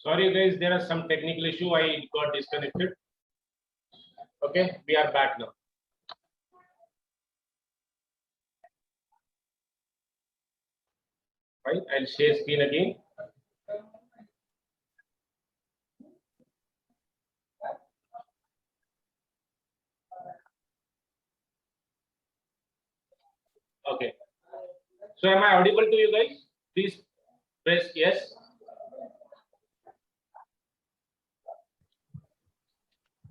Sorry guys, there are some technical issue. I got disconnected. Okay, we are back now. Right, I'll share screen again. Okay. So am I audible to you guys? Please press yes.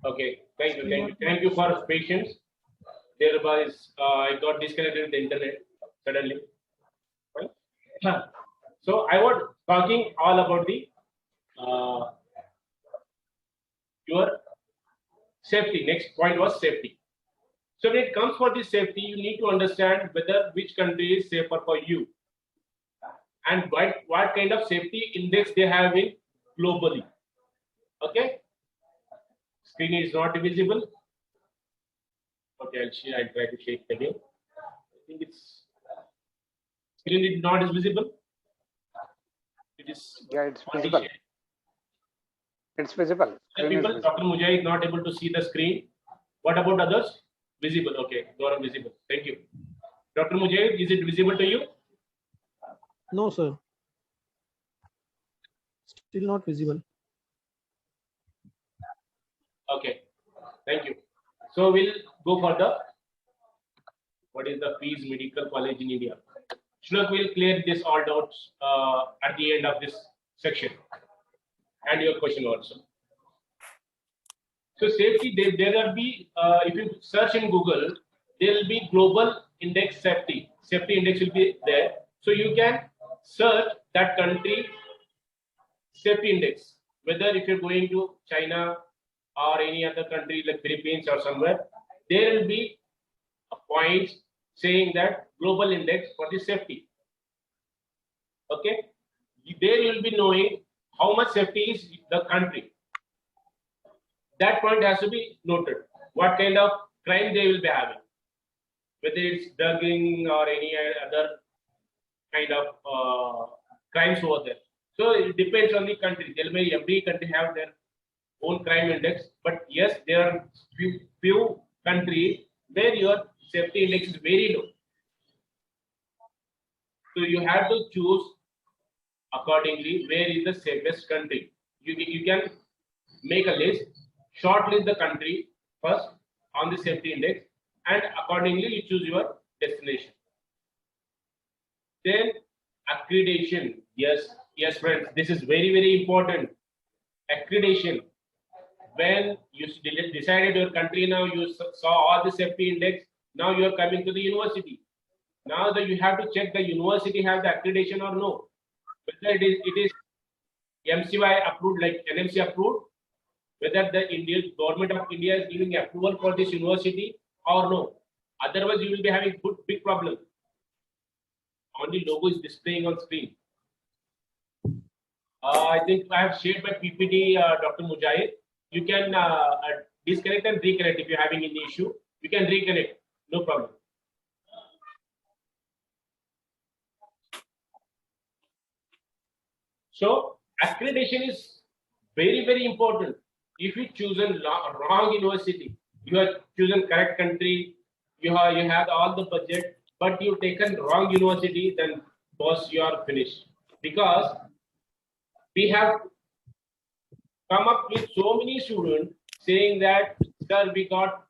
Okay. Thank you for patience. There was I got disconnected with the internet suddenly. Right? So I was talking all about the your safety. Next point was safety. So when it comes for this safety, you need to understand whether which country is safer for you and what kind of safety index they have in globally. Okay. Screen is not visible. Okay, I'll try to shake it again. I think it's screen is not visible. It is it's visible. shared. It's visible. People, Dr. Mujahid is not able to see the screen. What about others? Visible. Okay, Gaurav visible. Thank you. Dr. Mujahid, is it visible to you? No, sir. Still not visible. Okay, thank you. So we'll go for the what is the Fees Medical College in India. Shlok will clear this all doubts at the end of this section and your question also. So safety, there will be, if you search in Google, there will be global index safety. Safety index will be there. So you can search that country safety index, whether if you're going to China or any other country like Philippines or somewhere, there will be a point saying that global index for the safety. Okay, there you will be knowing how much safety is the country. That point has to be noted. What kind of crime they will be having, whether it's drugging or any other kind of crimes over there. So it depends on the country. There may every country have their own crime index, but yes, there are few countries where your safety index is very low. So you have to choose accordingly where is the safest country. You can make a list, shortlist the country first on the safety index, and accordingly you choose your destination. Then accreditation. Yes, friends, this is very important. Accreditation. When you decided your country, now you saw all the safety index. Now you are coming to the university. Now that you have to check the university have the accreditation or no. Whether it is MCY approved, like NMC approved, whether the Indian government of India is giving approval for this university or no. Otherwise, you will be having big problem. Only logo is displaying on screen. I think I have shared my PPT, Dr. Mujahid. You can disconnect and reconnect if you're having any issue. You can reconnect, no problem. So accreditation is very important. If you choose a wrong university, you have chosen correct country, you have all the budget, but you've taken wrong university, then boss, you are finished. Because we have come up with so many students saying that, sir, we got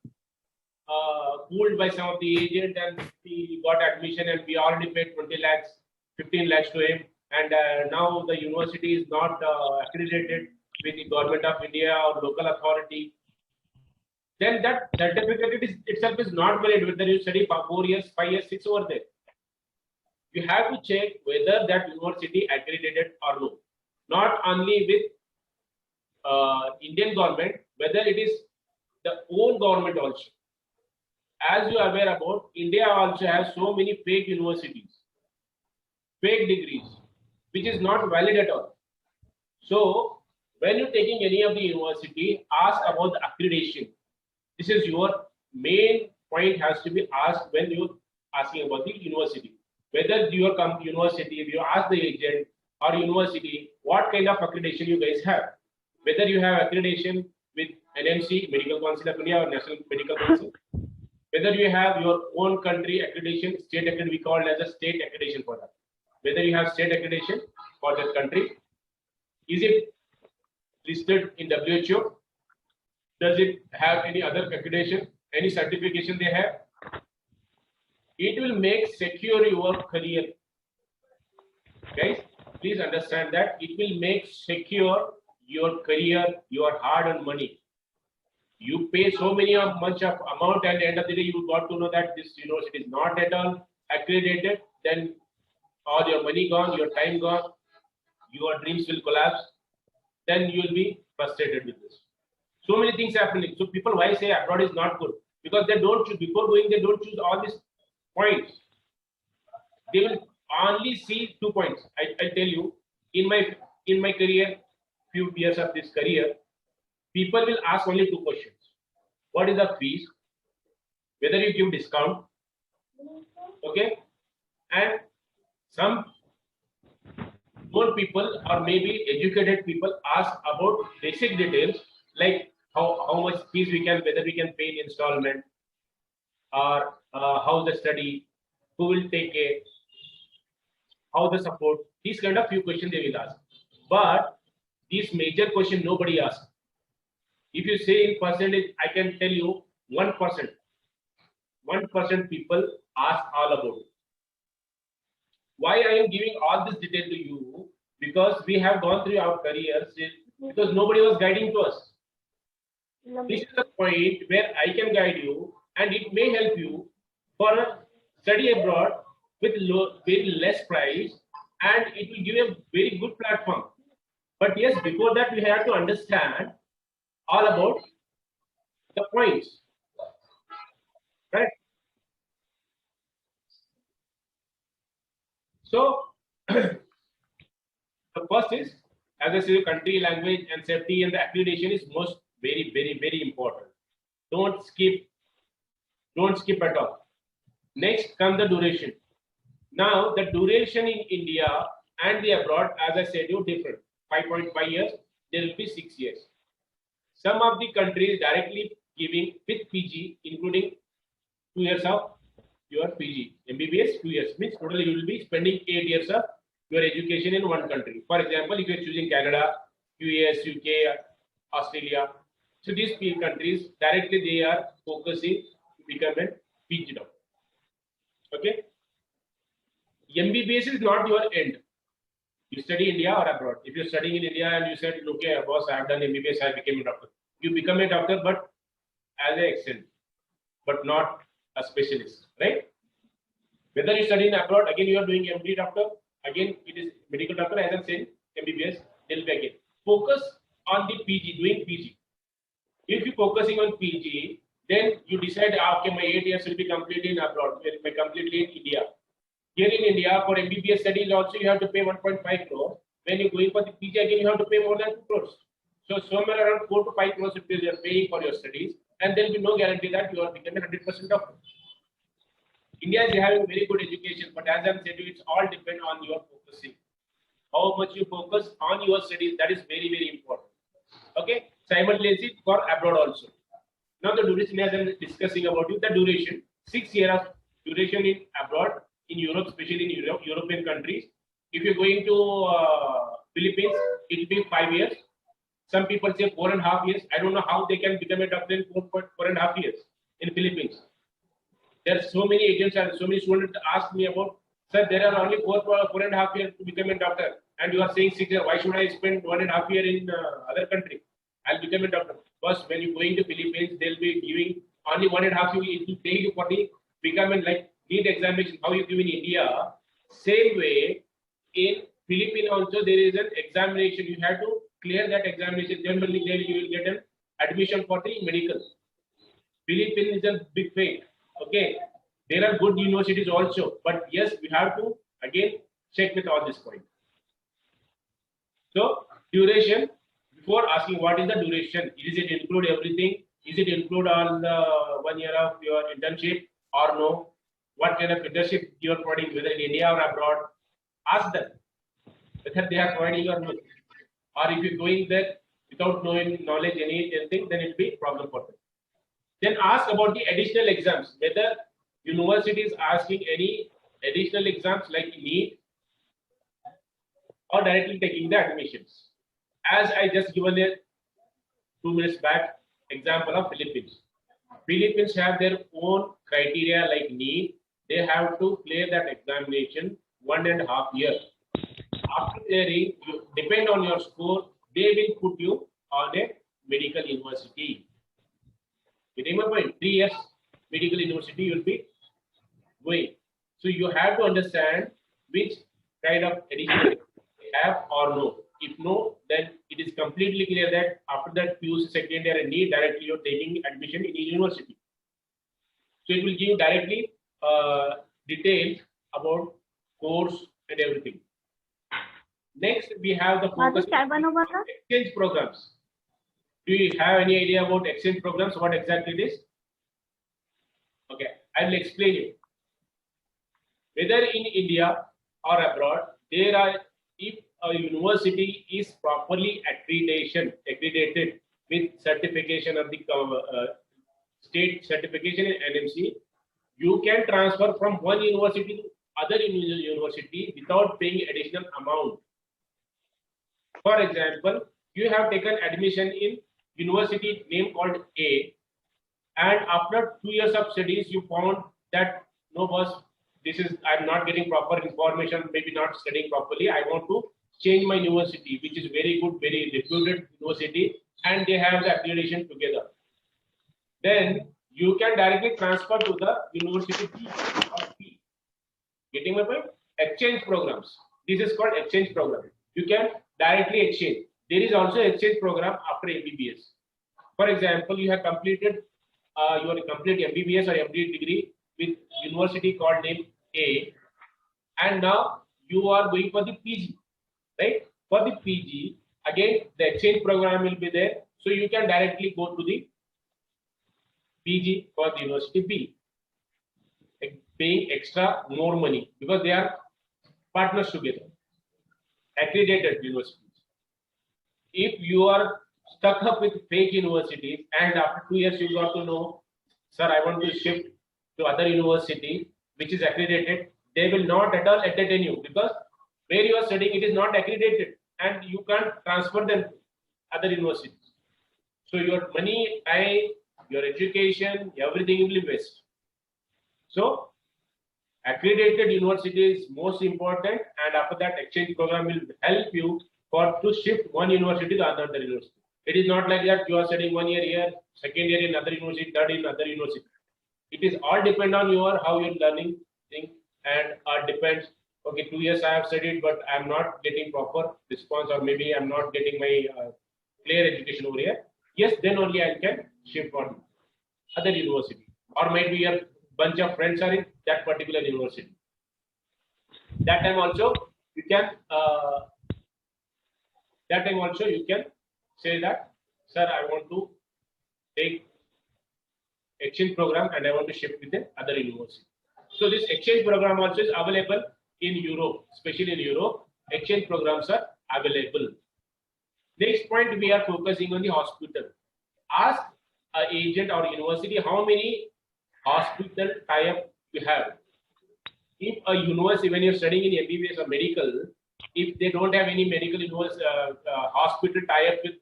fooled by some of the agent and we got admission and we already paid 20 lakhs, 15 lakhs to him, and now the university is not accredited with the government of India or local authority. Then that certificate itself is not valid whether you study for 4 years, 5 years, 6 over there. You have to check whether that university accredited or no. Not only with Indian government, whether it is the own government also. As you are aware about, India also has so many fake universities, fake degrees, which is not valid at all. So when you're taking any of the university, ask about the accreditation. This is your main point has to be asked when you're asking about the university. Whether your university, if you ask the agent or university, what kind of accreditation you guys have. Whether you have accreditation with NMC, Medical Council of India, or National Medical Council. Whether you have your own country accreditation, state accreditation, we call it as a state accreditation for that. Whether you have state accreditation for that country, is it listed in WHO? Does it have any other accreditation, any certification they have? It will make secure your career. Guys, please understand that it will make secure your career, your hard-earned money. You pay so much of amount, and at the end of the day, you got to know that this university is not at all accredited. Then all your money gone, your time gone, your dreams will collapse. Then you will be frustrated with this. So many things happening. So people, why say abroad is not good? Because they don't choose, before going, they don't choose all these points. They will only see 2 points. I tell you, in my career, few years of this career, people will ask only 2 questions. What is the fees? Whether you give discount. Okay? And some more people, or maybe educated people, ask about basic details like how much fees we can, whether we can pay in installment, or how the study, who will take care, how the support. These kind of few questions they will ask. But these major question nobody asks. If you say in percentage, I can tell you 1%. 1% people ask all about it. Why I am giving all this detail to you? Because we have gone through our careers, because nobody was guiding to us. This is the point where I can guide you, and it may help you for a study abroad with very less price, and it will give a very good platform. But yes, before that, we have to understand all about the points, right? So the first is, as I said, country, language, and safety, and the accreditation is most very important. Don't skip at all. Next comes the duration. Now the duration in India and the abroad, as I said, you different. 5.5 years, there will be 6 years. Some of the countries directly giving with PG, including 2 years of your PG. MBBS 2 years means totally you will be spending 8 years of your education in one country. For example, if you are choosing Canada, US, UK, Australia, so these countries directly they are focusing to become a PG doctor. Okay. MBBS is not your end. You study India or abroad. If you're studying in India and you said, okay, boss, I have done MBBS, I became a doctor. You become a doctor, but as an extent, but not a specialist, right? Whether you study in abroad, again you are doing MD doctor, again it is medical doctor, as I'm saying, MBBS, they'll be again. Focus on the PG, doing PG. If you're focusing on PG, then you decide, okay, my 8 years will be completely in abroad, completely in India. Here in India, for MBBS studies also, you have to pay 1.5 crore. When you're going for the PG, again, you have to pay more than 2 crores. So somewhere around 4 to 5 crores rupees you are paying for your studies, and there will be no guarantee that you are becoming 100% doctor. India is having very good education, but as I'm saying, it's all depend on your focusing. How much you focus on your studies, that is very important. Okay, simultaneously for abroad also. Now the duration, as I'm discussing about you, the duration, 6 years of duration in abroad, in Europe, especially in European countries. If you're going to Philippines, it will be 5 years. Some people say 4.5 years. I don't know how they can become a doctor in 4.5 years in Philippines. There are so many agents and so many students ask me about, sir, there are only 4.5 years to become a doctor, and you are saying 6 years. Why should I spend 1.5 years in other country? I'll become a doctor. First, when you're going to Philippines, they'll be giving only 1.5 years. It will take you for the becoming like NEET examination, how you give in India. Same way, in Philippines also there is an examination. You have to clear that examination. Generally, then you will get an admission for the medical. Philippines is a big fate. Okay, there are good universities also, but yes, we have to again check with all this point. So duration. Before asking what is the duration, is it include everything? Is it include all the 1 year of your internship or no? What kind of internship you are providing, whether in India or abroad? Ask them whether they are providing or not. or if you're going there without knowing knowledge anything, then it'll be a problem for them. Then ask about the additional exams, whether university is asking any additional exams like NEET or directly taking the admissions. As I just given a 2 minutes back example of Philippines. Philippines have their own criteria like NEET. They have to clear that examination 1.5 years. After clearing, you depend on your score, they will put you on a medical university. Getting my point? 3 years medical university you will be going. So you have to understand which kind of additional they have or no. If no, then it is completely clear that after that PUC second year and NEET directly you're taking admission in a university. So it will give you directly details about course and everything. Next, we have the focus on exchange programs. Do you have any idea about exchange programs? What exactly it is? Okay, I will explain you. Whether in India or abroad, there are, if a university is properly accredited with certification of the state certification in NMC, you can transfer from one university to other university without paying additional amount. For example, you have taken admission in university name called A, and after 2 years of studies, you found that no, boss, I'm not getting proper information, maybe not studying properly. I want to change my university, which is very good, very reputed university, and they have the accreditation together. Then you can directly transfer to the university B or B. Getting my point? Exchange programs. This is called exchange program. You can directly exchange. There is also exchange program after MBBS. For example, you have completed your complete MBBS or MD degree with university called name A, and now you are going for the PG, right? For the PG, again the exchange program will be there, so you can directly go to the PG for the university B, paying extra more money because they are partners together, accredited universities. If you are stuck up with fake universities and after 2 years you got to know, sir, I want to shift to other university which is accredited, they will not at all entertain you because where you are studying it is not accredited and you can't transfer them to other universities. So your money, time, your education, everything will be waste. So accredited university is most important, and after that exchange program will help you to shift one university to another university. It is not like that you are studying 1 year here, second year in another university, third in another university. It is all depend on your how you're learning thing, and depends. Okay, 2 years I have studied, but I'm not getting proper response, or maybe I'm not getting my clear education over here. Yes, then only I can shift on other university, or maybe your bunch of friends are in that particular university. That time also you can. That time also you can say that, sir, I want to take exchange program and I want to shift with the other university. So this exchange program also is available in Europe, especially in Europe. Exchange programs are available. Next point, we are focusing on the hospital. Ask an agent or university how many hospital tie-up you have. If a university, when you're studying in MBBS or medical, if they don't have any medical hospital tie-up with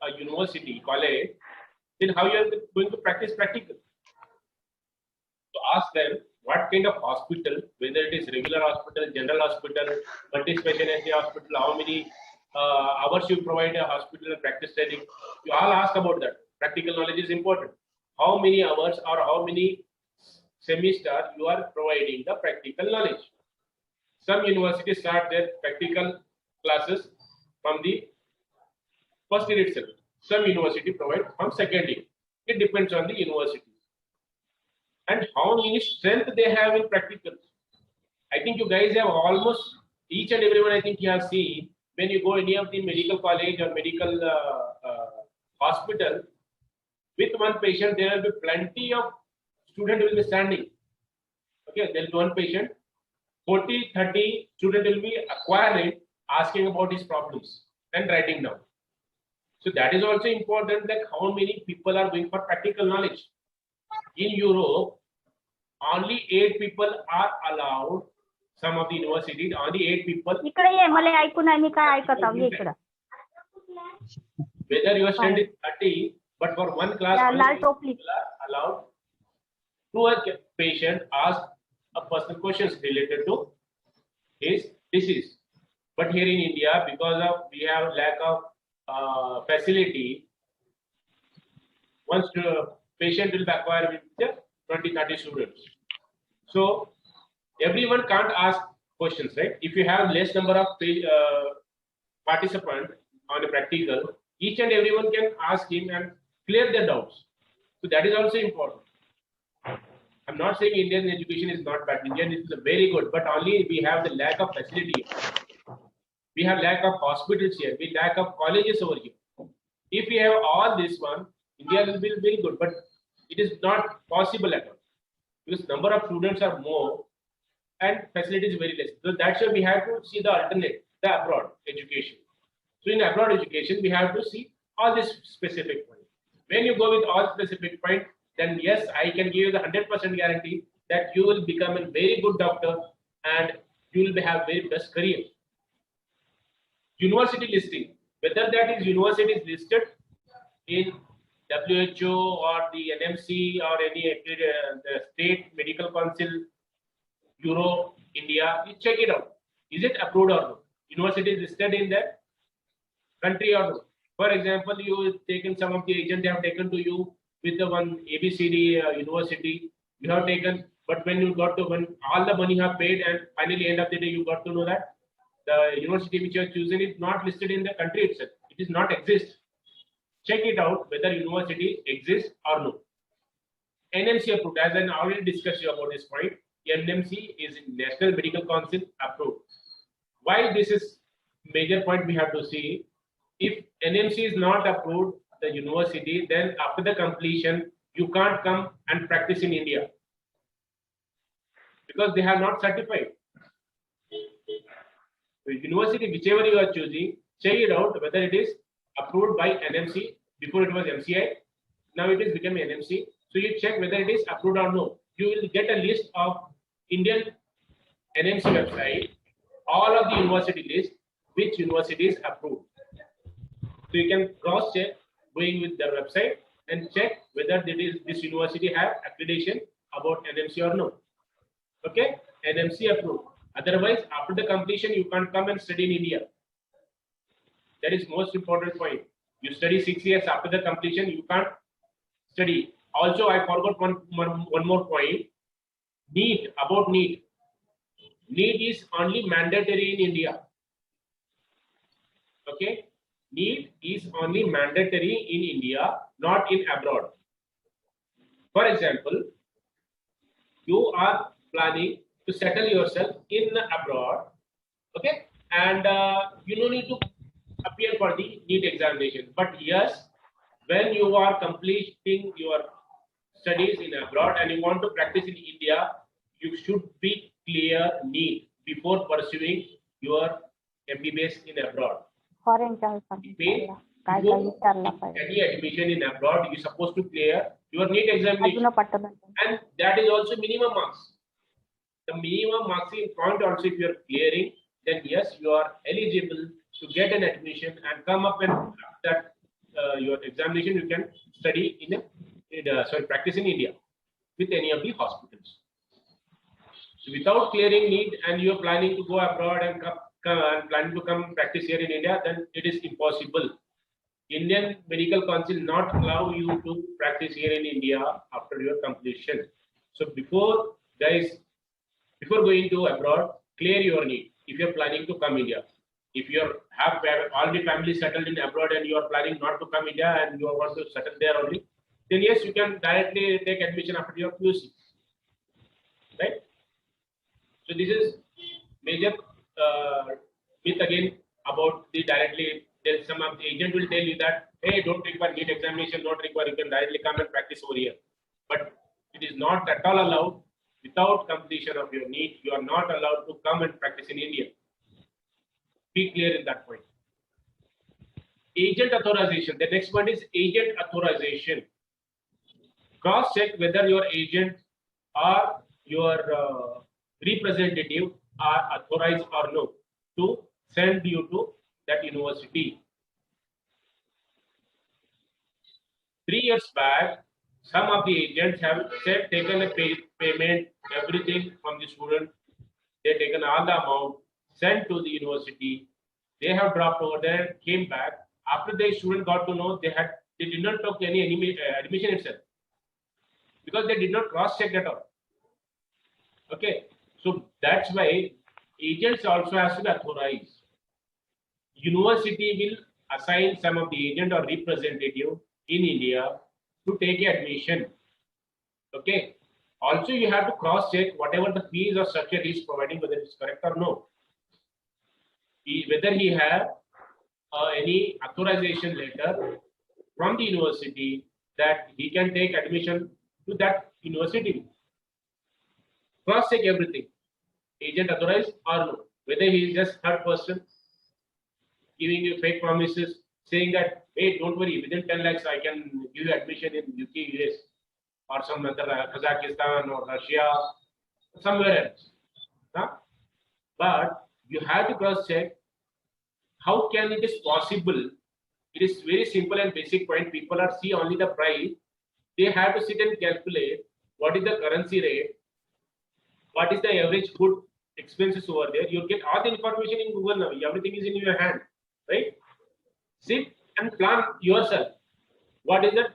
a university, college, then how you are going to practice practical? So ask them what kind of hospital, whether it is regular hospital, general hospital, multi-specialty hospital, how many hours you provide a hospital and practice training. You all ask about that. Practical knowledge is important. How many hours or how many semester you are providing the practical knowledge. Some universities start their practical classes from the first year itself. Some university provide from second year. It depends on the university. And how many strength they have in practical. I think you guys have almost each and everyone, I think you have seen when you go any of the medical college or medical hospital, with one patient, there will be plenty of students will be standing. Okay, there will be one patient, 40, 30 students will be acquiring, asking about his problems. and writing down. So that is also important, like how many people are going for practical knowledge. In Europe, only 8 people are allowed. Some of the universities, only 8 people. इकडे ये, मला ऐकून आहे, मी काय ऐकत आहो, ये इकडं. Whether your student is 30, but for one class, Yeah, only लाल 8 टोपली. people are allowed to a patient ask a personal questions related to his disease. But here in India, because of we have lack of facility, once the patient will be acquired with the 20-30 students. So everyone can't ask questions, right? If you have less number of participants on a practical, each and everyone can ask him and clear their doubts. So that is also important. I'm not saying Indian education is not bad. Indian is very good, but only we have the lack of facility. We have lack of hospitals here. We lack of colleges over here. If we have all this one, India will be very good, but it is not possible at all because number of students are more and facilities very less. So that's why we have to see the alternate, the abroad education. So in abroad education, we have to see all this specific point. When you go with all specific point, then yes, I can give you the 100% guarantee that you will become a very good doctor and you will have very best career. University listing, whether that is university is listed in WHO or the NMC or any the state medical council, Europe, India, you check it out. Is it approved or not? University is listed in that country or not? For example, you taken some of the agent they have taken to you with the one ABCD university, you have taken, but when you got to when all the money you have paid and finally end of the day you got to know that the university which you have chosen is not listed in the country itself. It is not exist. Check it out whether university exists or no. NMC approved, as I already discussed you about this point. NMC is National Medical Council approved. Why this is major point we have to see. If NMC is not approved, the university, then after the completion, you can't come and practice in India because they have not certified. So university, whichever you are choosing, check it out whether it is approved by NMC. Before it was MCI, now it is become NMC. So you check whether it is approved or no. You will get a list of Indian NMC website, all of the university list, which university is approved. So you can cross check going with their website and check whether this university have accreditation about NMC or no. Okay, NMC approved. Otherwise, after the completion, you can't come and study in India. That is most important point. You study 6 years after the completion, you can't study. Also, I forgot one more point. NEET, about NEET. NEET is only mandatory in India. Okay, NEET is only mandatory in India, not in abroad. For example, you are planning to settle yourself in abroad, okay, and you don't need to appear for the NEET examination. But yes, when you are completing your studies in abroad and you want to practice in India, you should be clear NEET before pursuing your MBBS in abroad. Means any admission in abroad, you're supposed to clear your NEET examination, and that is also minimum marks. The minimum marks in count also, if you are clearing, then yes, you are eligible to get an admission and come up and that your examination you can study practice in India with any of the hospitals. So without clearing NEET and you are planning to go abroad and planning to come practice here in India, then it is impossible. Indian Medical Council not allow you to practice here in India after your completion. So before going to abroad, clear your NEET if you are planning to come India. If you have all the family settled in abroad and you are planning not to come India and you want to settle there only, then yes, you can directly take admission after your QC. Right? So this is major myth again about the directly. Then some of the agent will tell you that, hey, don't require NEET examination, not require, you can directly come and practice over here. But it is not at all allowed. Without completion of your NEET, you are not allowed to come and practice in India. Be clear in that point. agent authorization. The next one is agent authorization. Cross check whether your agent or your representative are authorized or no to send you to that university. 3 years back, some of the agents have said taken a payment, everything from the student. They taken all the amount, sent to the university. They have dropped over there, came back. After the student got to know, they did not take any admission itself because they did not cross check at all. Okay, so that's why agents also has to be authorized. University will assign some of the agent or representative in India to take admission. Okay. Also, you have to cross check whatever the fees or structure he is providing, whether it's correct or no. Whether he have any authorization letter from the university that he can take admission to that university. Cross check everything. Agent authorized or no. Whether he is just third person giving you fake promises, saying that, hey, don't worry, within 10 lakhs I can give you admission in UK, US, or some other Kazakhstan or Russia, somewhere else. Huh? But you have to cross check. How can it is possible? It is very simple and basic point. People are see only the price. They have to sit and calculate what is the currency rate, what is the average food expenses over there. You get all the information in Google now. Everything is in your hand, right? Sit and plan yourself. What is the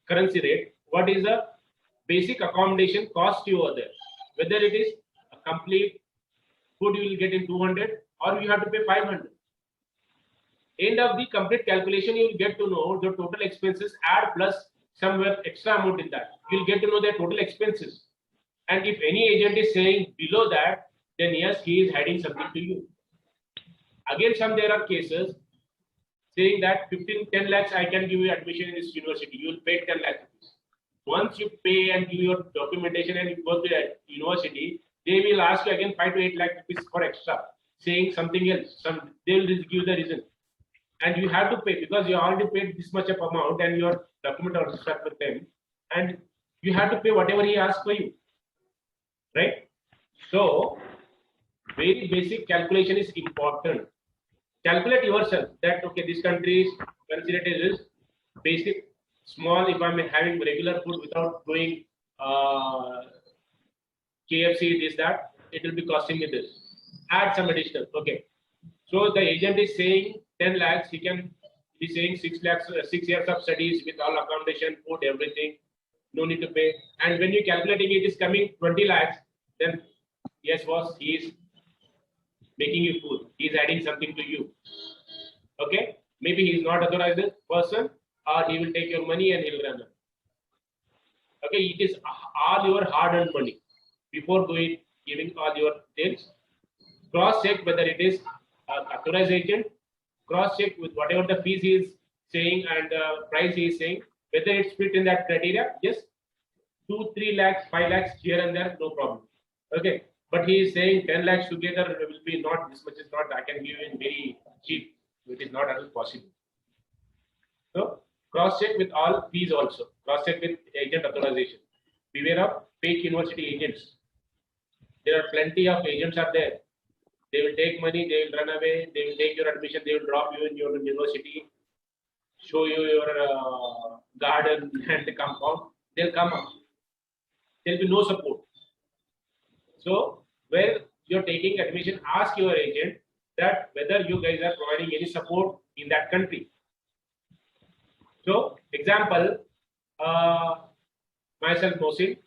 currency rate? What is the basic accommodation cost you over there? Whether it is a complete food you will get in 200 or you have to pay 500. End of the complete calculation, you will get to know the total expenses, add plus somewhere extra amount in that. You will get to know the total expenses. And if any agent is saying below that, then yes, he is hiding something to you. Again, there are cases saying that 10 lakhs I can give you admission in this university. You will pay 10 lakhs. Once you pay and give your documentation and you go to that university, they will ask you again 5 to 8 lakh rupees for extra, saying something else. They will give the reason. And you have to pay because you already paid this much of amount and your document also stuck with them. And you have to pay whatever he asks for you. Right? So, very basic calculation is important. Calculate yourself that, okay, this country is considered as basic, small, if I'm having regular food without doing KFC, this, that, it will be costing me this. Add some additional. Okay. So the agent is saying 10 lakhs, he can be saying 6 lakhs, 6 years of studies with all accommodation, food, everything. No need to pay. And when you're calculating it is coming 20 lakhs, then yes, boss, he is making you fool. He is adding something to you. Okay? Maybe he is not authorized person, or he will take your money and he'll run it. Okay, it is all your hard-earned money. Before giving all your things, cross-check whether it is authorized agent, cross-check with whatever the fees he is saying and the price he is saying, whether it's fit in that criteria. Yes, 2, 3 lakhs, 5 lakhs here and there, no problem. Okay, but he is saying 10 lakhs together will be not this much is not. I can give you in very cheap. It is not at all possible. So cross-check with all fees also. Cross-check with agent authorization. Beware of fake university agents. There are plenty of agents are there. They will take money, they will run away, they will take your admission, they will drop you in your university, show you your garden and the compound. They'll come up. There will be no support. So where you're taking admission, ask your agent that whether you guys are providing any support in that country. So example, myself, Mohsin,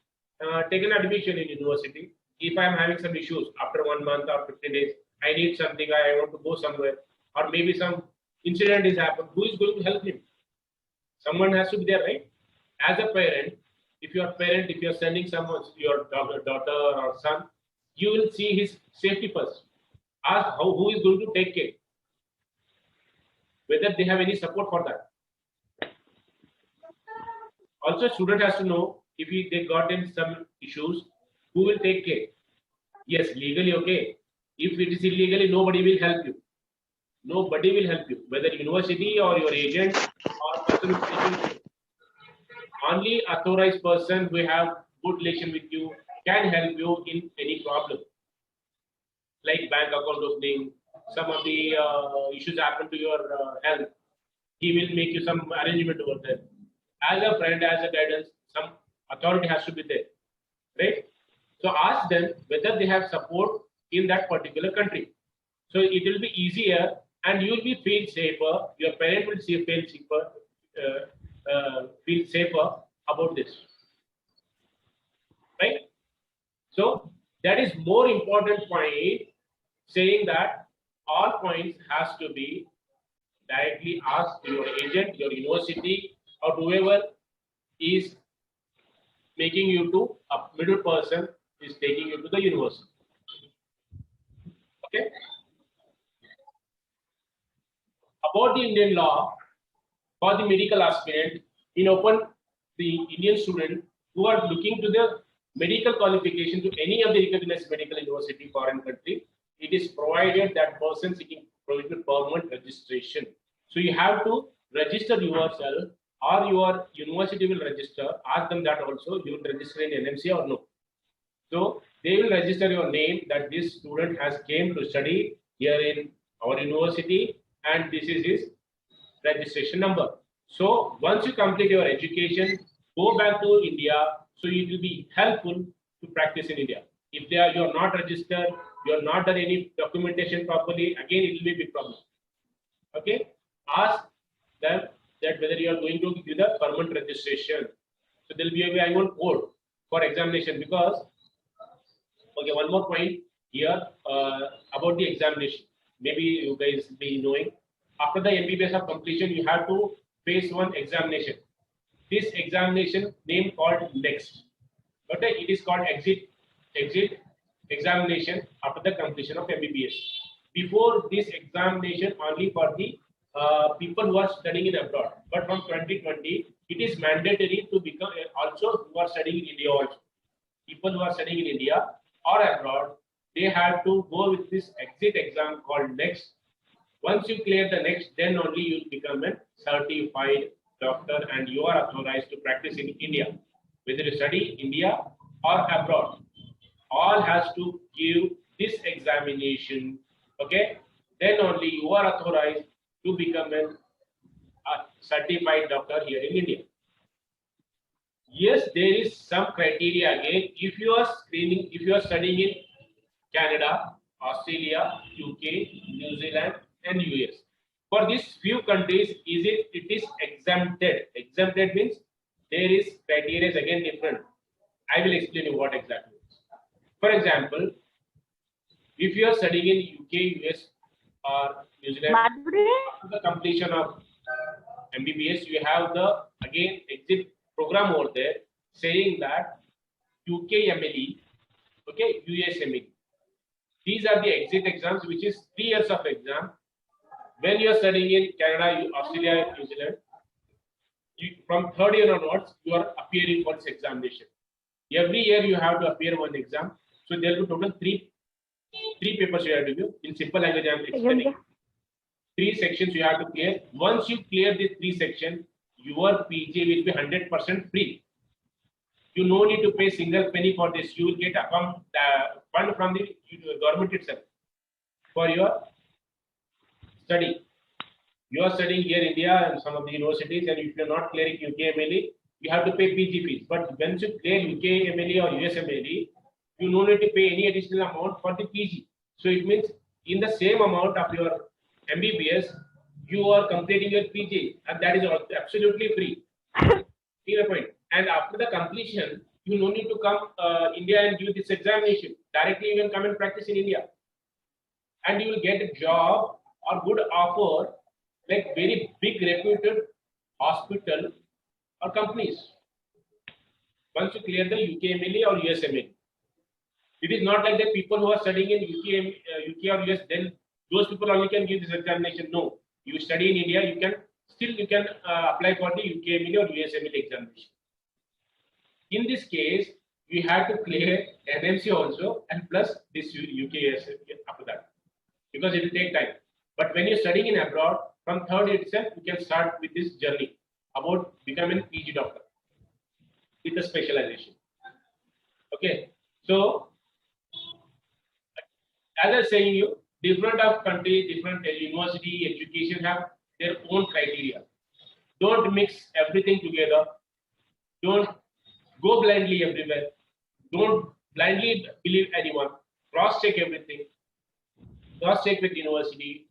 taken admission in university. If I am having some issues after 1 month or 15 days, I need something, I want to go somewhere, or maybe some incident is happened, who is going to help him? Someone has to be there, right? As a parent, if you are sending someone, your daughter or son, you will see his safety first. Ask who is going to take care, whether they have any support for that. Also, student has to know if they got in some issues, who will take care. Yes, legally okay. If it is illegally, nobody will help you. nobody will help you, whether university or your agent or person who is taking. Only authorized person who have good relation with you can help you in any problem, like bank account opening, some of the issues happen to your health. He will make you some arrangement over there. As a friend, as a guidance, some authority has to be there, right? So ask them whether they have support in that particular country. So it will be easier, and you will be feel safer. Your parent will feel safer about this, right? So that is more important point, saying that all points has to be directly asked to your agent, your university, or whoever is making you to a middle person is taking you to the university. Okay. About the Indian law, for the medical aspirant, in open, the Indian student who are looking to the medical qualification to any of the recognized medical university foreign country, it is provided that person seeking provisional permanent registration. So you have to register yourself, or your university will register. Ask them that also you will register in NMC or no. So they will register your name that this student has came to study here in our university, and this is his registration number. So once you complete your education, go back to India. So it will be helpful to practice in India. If you are not registered, you are not done any documentation properly, again it will be a big problem. Okay, ask them that whether you are going to give the permanent registration. So there will be a annual code for examination, because okay, one more point here about the examination. Maybe you guys be knowing, after the MBBS of completion, you have to face one examination. This examination name called next. Okay, it is called exit examination after the completion of MBBS. Before this examination, only for the people who are studying in abroad. But from 2020, it is mandatory to become also who are studying in India also. People who are studying in India or abroad, they have to go with this exit exam called next. Once you clear the next, then only you will become a certified doctor and you are authorized to practice in India. Whether you study India or abroad, all has to give this examination. Okay, then only you are authorized to become a certified doctor here in India. Yes, there is some criteria again. If you are studying in Canada, Australia, UK, New Zealand, and US. For these few countries, it is exempted. Exempted means there is criteria is again different. I will explain you what exactly is. For example, if you are studying in UK, US, or New Zealand, after the completion of MBBS, you have the again exit program over there saying that UK MLE, okay, US MLE. These are the exit exams, which is 3 years of exam. When you are studying in Canada, Australia, New Zealand, from third year onwards, you are appearing for this examination. Every year you have to appear one exam. So there will be total three papers you have to do. In simple language, I am explaining. 3 sections you have to clear. Once you clear the 3 sections, your PG will be 100% free. You no need to pay single penny for this. You will get a fund from the government itself for your study. You are studying here in India and some of the universities, and if you are not clearing UK MLE, you have to pay PG fees. But once you clear UK MLE or US MLE, you no need to pay any additional amount for the PG. So it means in the same amount of your MBBS, you are completing your PG, and that is absolutely free. See the point? And after the completion, you no need to come India and give this examination. Directly you can come and practice in India, and you will get a job or good offer like very big reputed hospital or companies. Once you clear the UK MLE or US MLE, it is not like the people who are studying in UK or US, then those people only can give this examination. No, you study in India, you can apply for the UK MLE or US MLE examination. In this case, you have to clear NMC also and plus this UK US after that, because it will take time. But when you're studying in abroad, from third itself, you can start with this journey about becoming a PG doctor with a specialization. Okay, so as I was saying you, different of countries, different university, education have their own criteria. Don't mix everything together. Don't go blindly everywhere. Don't blindly believe anyone. Cross-check everything. Cross-check with university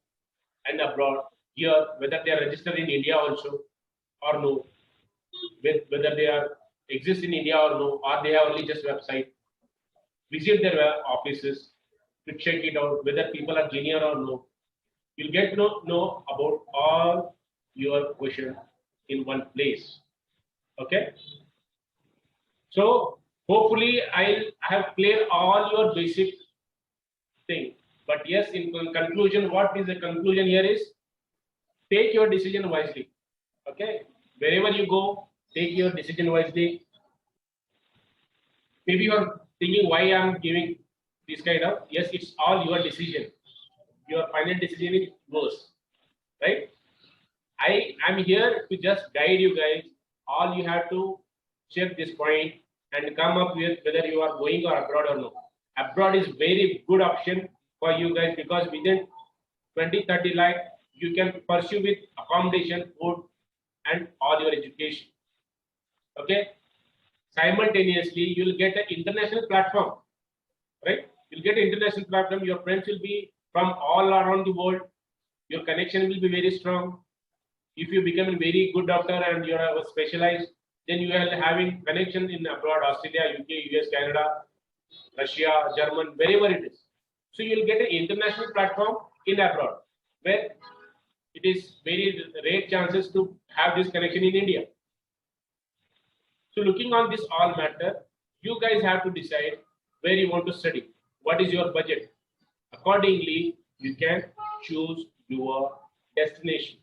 and abroad here, whether they are registered in India also or no, whether they are exist in India or no, or they have only just website. Visit their offices to check it out whether people are genuine or no. You'll get to know about all your questions in one place. Okay. So hopefully I have cleared all your basic thing. But yes, in conclusion, what is the conclusion here is take your decision wisely. Okay. Wherever you go, take your decision wisely. Maybe you are thinking why I'm giving this kind of, yes, it's all your decision. Your final decision is yours, right? I am here to just guide you guys. All you have to check this point and come up with whether you are going or abroad or no. Abroad is very good option for you guys because within 20-30 lakh you can pursue with accommodation, food, and all your education. Okay. Simultaneously, you will get an international platform, right? You'll get an international platform. Your friends will be from all around the world. Your connection will be very strong. If you become a very good doctor and you are specialized, then you are having connection in abroad, Australia, UK, US, Canada, Russia, German, wherever it is. So you'll get an international platform in abroad where it is very rare chances to have this connection in India. So looking on this all matter, you guys have to decide where you want to study. What is your budget? Accordingly, you can choose your destination.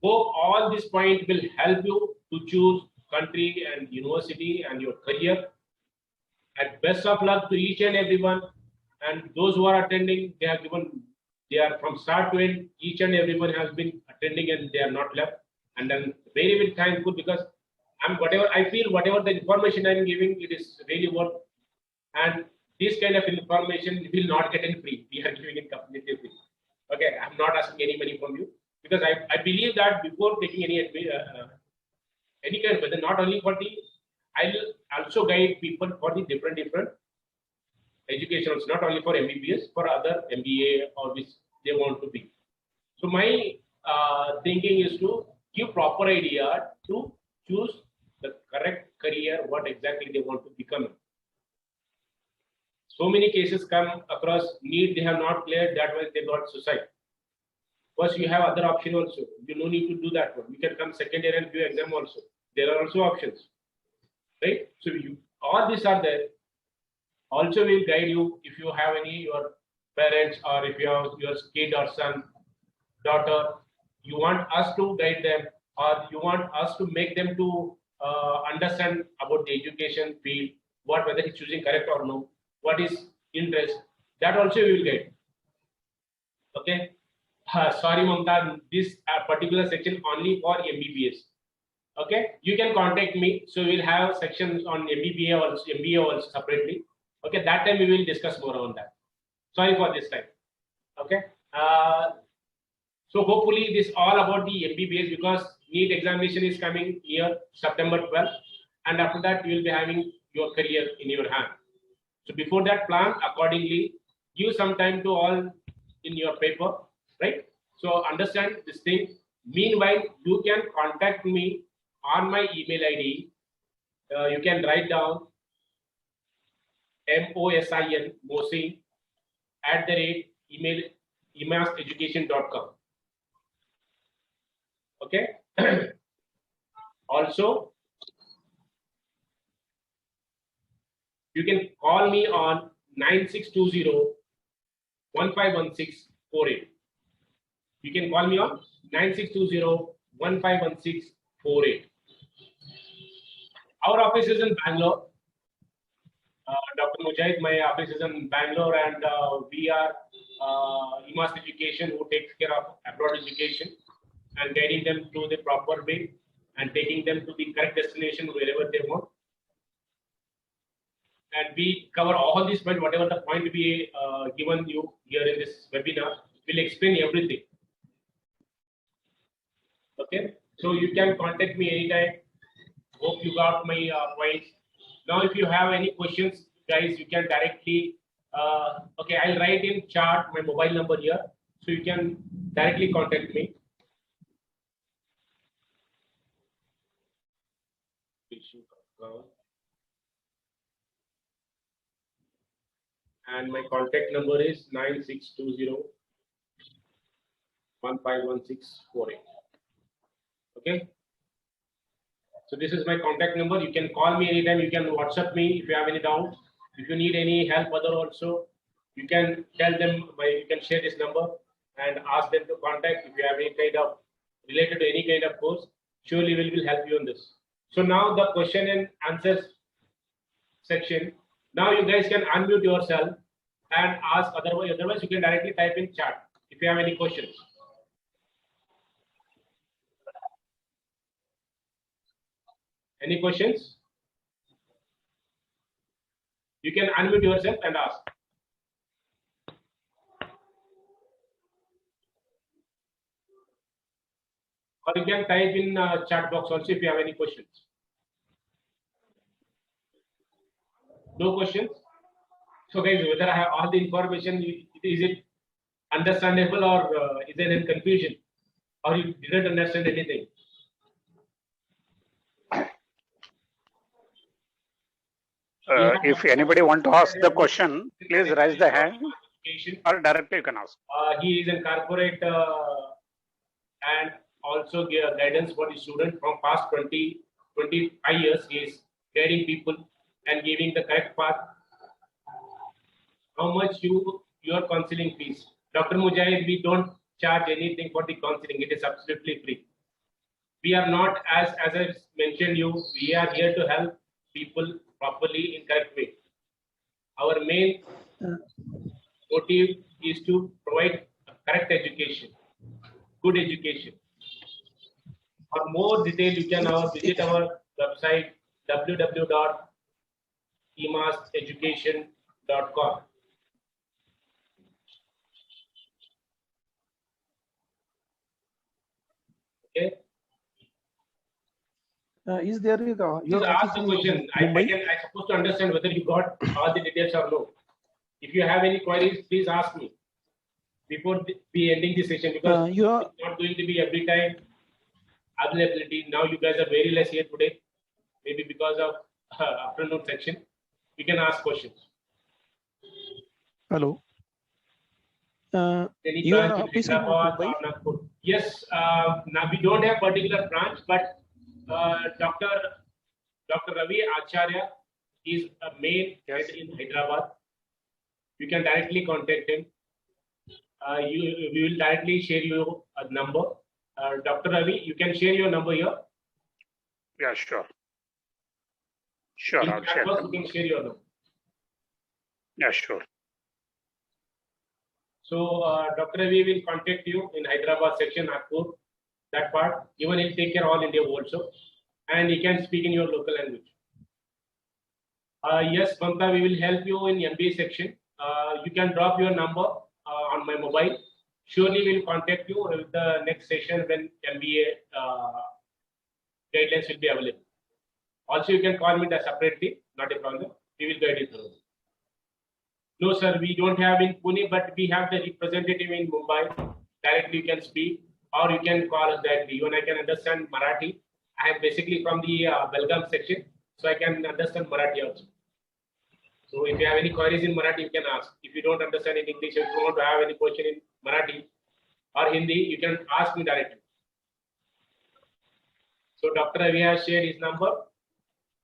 Hope all this point will help you to choose country and university and your career. And best of luck to each and everyone. And those who are attending, they are from start to end. Each and everyone has been attending and they are not left. And then very, very thankful because whatever the information I'm giving, it is really worth. And this kind of information will not get in free. We are giving it completely free. Okay, I'm not asking any money from you because I believe that before taking any kind, whether not only for the, I will also guide people for the different educations, not only for MBBS, for other MBA or which they want to be. So my thinking is to give proper idea to choose the correct career, what exactly they want to become. So many cases come across NEET, they have not cleared, that way they got suicide. First, you have other option also. You no need to do that one. You can come second year and do exam also. There are also options, right? So all these are there. Also, will guide you if you have any your parents or if you have your kid or son, daughter. You want us to guide them, or you want us to make them to understand about the education field, whether he's choosing correct or no, what is interest. That also we will guide. Okay. Sorry, Mamta, this particular section only for MBBS. Okay, you can contact me. So we'll have sections on MBA also separately. Okay, that time we will discuss more on that. Sorry for this time. Okay. So hopefully this all about the MBBS because NEET examination is coming here September 12th, and after that you will be having your career in your hand. So before that, plan accordingly. Give some time to all in your paper, right? So understand this thing. Meanwhile, you can contact me on my email ID. You can write down MOSIN Mosin @imaseducation.com. Okay. Also, you can call me on 9620-151648. You can call me on 9620-151648. Our office is in Bangalore. Dr. Mujahid, my office is in Bangalore, and we are IMAS Education, who takes care of abroad education and guiding them to the proper way and taking them to the correct destination wherever they want. And we cover all these points, whatever the point we given you here in this webinar, we'll explain everything. Okay, so you can contact me anytime. Hope you got my points. Now, if you have any questions, guys, you can directly, okay, I'll write in chat my mobile number here, so you can directly contact me. And my contact number is 9620 151648. Okay. So this is my contact number. You can call me anytime. You can WhatsApp me if you have any doubt. If you need any help, other also, you can tell them. You can share this number and ask them to contact if you have any kind of related to any kind of course. Surely we will help you on this. So now the question and answers section. Now you guys can unmute yourself and ask. Otherwise you can directly type in chat if you have any questions. Any questions? You can unmute yourself and ask. Or you can type in chat box also if you have any questions. No questions? So guys, whether I have all the information, is it understandable or is there any confusion? Or you didn't understand anything? If anybody want to ask the question, please raise the hand or directly you can ask. He is in corporate and also give guidance for the student from past 25 years. He is guiding people and giving the correct path. How much your counseling fees? Dr. Mujahid, we don't charge anything for the counseling. It is absolutely free. We are not, as I mentioned you, we are here to help people properly in correct way. Our main motive is to provide correct education, good education. For more detail, you can visit our website www.imaseducation.com. Okay. Is there Please your ask the office in question. I supposed to understand whether you got all the details or no. If you have any queries, please ask me before we ending the session, because you are it's not going to be every time availability. Now you guys are very less here today, maybe because of afternoon section. You can ask questions. hello. Any Your branch in office in Hyderabad Mumbai? or Nagpur? Yes. Now we don't have particular branch, but Dr. Ravi Acharya is a main head in Hyderabad. You can directly contact him. We will directly share you a number. Dr. Ravi, you can share your number here. Yeah, sure. Sure, In I'll chat share. box, you can share your number. Yeah, sure. So Dr. Ravi will contact you in Hyderabad section, Nagpur, that part. Even he'll take care of all India also, and he can speak in your local language. Yes, Mamta, we will help you in MBA section. You can drop your number on my mobile. Surely we'll contact you with the next session when MBA guidelines will be available. Also, you can call me separately, not a problem. We will guide you through. No, sir, we don't have in Pune, but we have the representative in Mumbai. Directly you can speak, or you can call us directly. Even I can understand Marathi. I am basically from the Belgaum section, so I can understand Marathi also. So if you have any queries in Marathi, you can ask. If you don't understand in English, if you want to have any question in Marathi or Hindi, you can ask me directly. So Dr. Ravi has shared his number.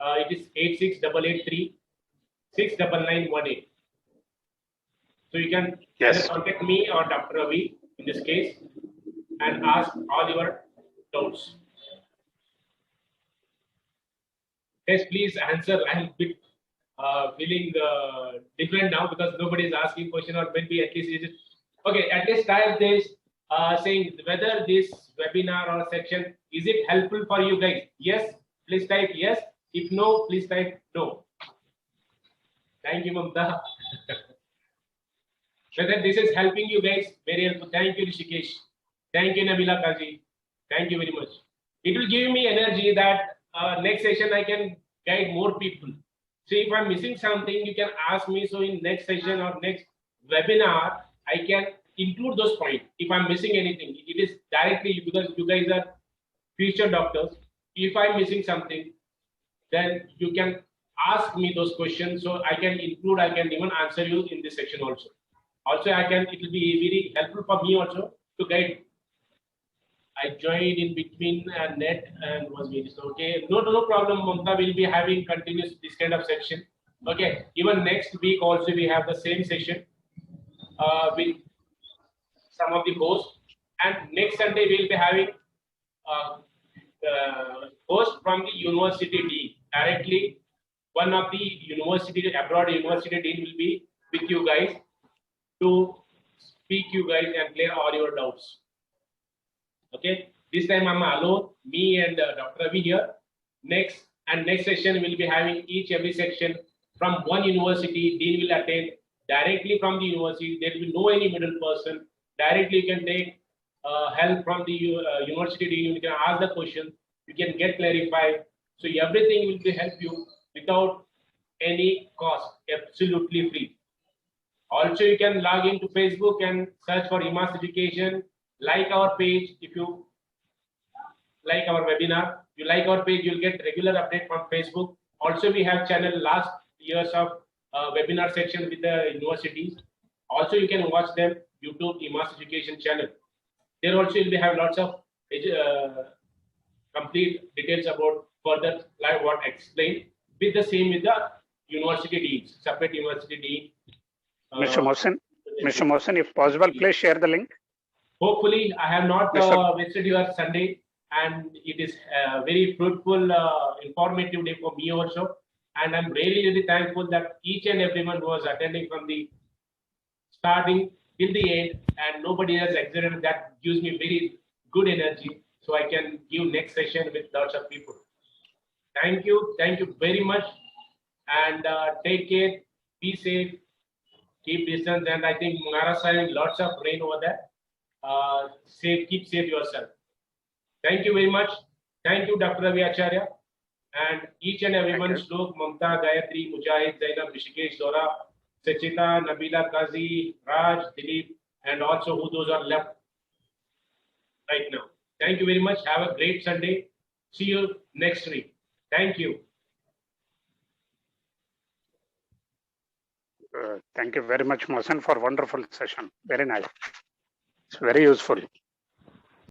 It is 86883 69918. So you can either contact me or Dr. Ravi in this case and ask all your doubts. Guys, please answer. I'm a bit feeling different now because nobody is asking question, or maybe at least is it okay. At least type this saying whether this webinar or section is it helpful for you guys. Yes, please type yes. If no, please type no. Thank you, Mamta. Whether this is helping you guys, very helpful. Thank you, Rishikesh. Thank you, Nabila Kazi. Thank you very much. It will give me energy that next session I can guide more people. So if I'm missing something, you can ask me. So in next session or next webinar, I can include those points. If I'm missing anything, it is directly because you guys are future doctors. If I'm missing something, then you can ask me those questions. So I can include, I can even answer you in this section also. Also, it will be very helpful for me also to guide. I joined in between net and was very okay. No problem. Mamta will be having continuous this kind of section. Okay. Even next week also we have the same session with some of the hosts. And next Sunday we'll be having host from the university dean directly. One of the university abroad university dean will be with you guys to speak you guys and clear all your doubts. Okay, this time I'm alone, me and Dr. Ravi here. Next session we'll be having every section from one university. Dean will attend directly from the university. There will be no any middle person. Directly you can take help from the university dean. You can ask the question. You can get clarified. So everything will be help you without any cost, absolutely free. Also, you can log into Facebook and search for IMAS Education. Like our page. If you like our webinar, you like our page, you'll get regular update from Facebook. Also, we have channel last years of webinar section with the universities. Also, you can watch them YouTube IMAS Education channel. There also you'll have lots of complete details about further like what explained with the same with the university deans, separate university dean. Mr. Mohsen, if possible, please share the link. Hopefully, I have not wasted your Sunday, and it is very fruitful, informative day for me also. And I'm really thankful that each and everyone who was attending from the starting till the end, and nobody has exited. That gives me very good energy, so I can give next session with lots of people. Thank you very much, and take care, be safe, keep distance, and I think Maharashtra lots of rain over there. Keep safe yourself. Thank you very much. Thank you, Dr. Ravi Acharya, and each and everyone. Shlok, Mamta, Gayatri, Mujahid, Zainab, Rishikesh, Dora, Sachita, Nabila, Kazi, Raj, Dilip, and also who those are left right now. Thank you very much. Have a great Sunday. See you next week. Thank you. Thank you very much, Mohsen, for wonderful session. Very nice. It's very useful.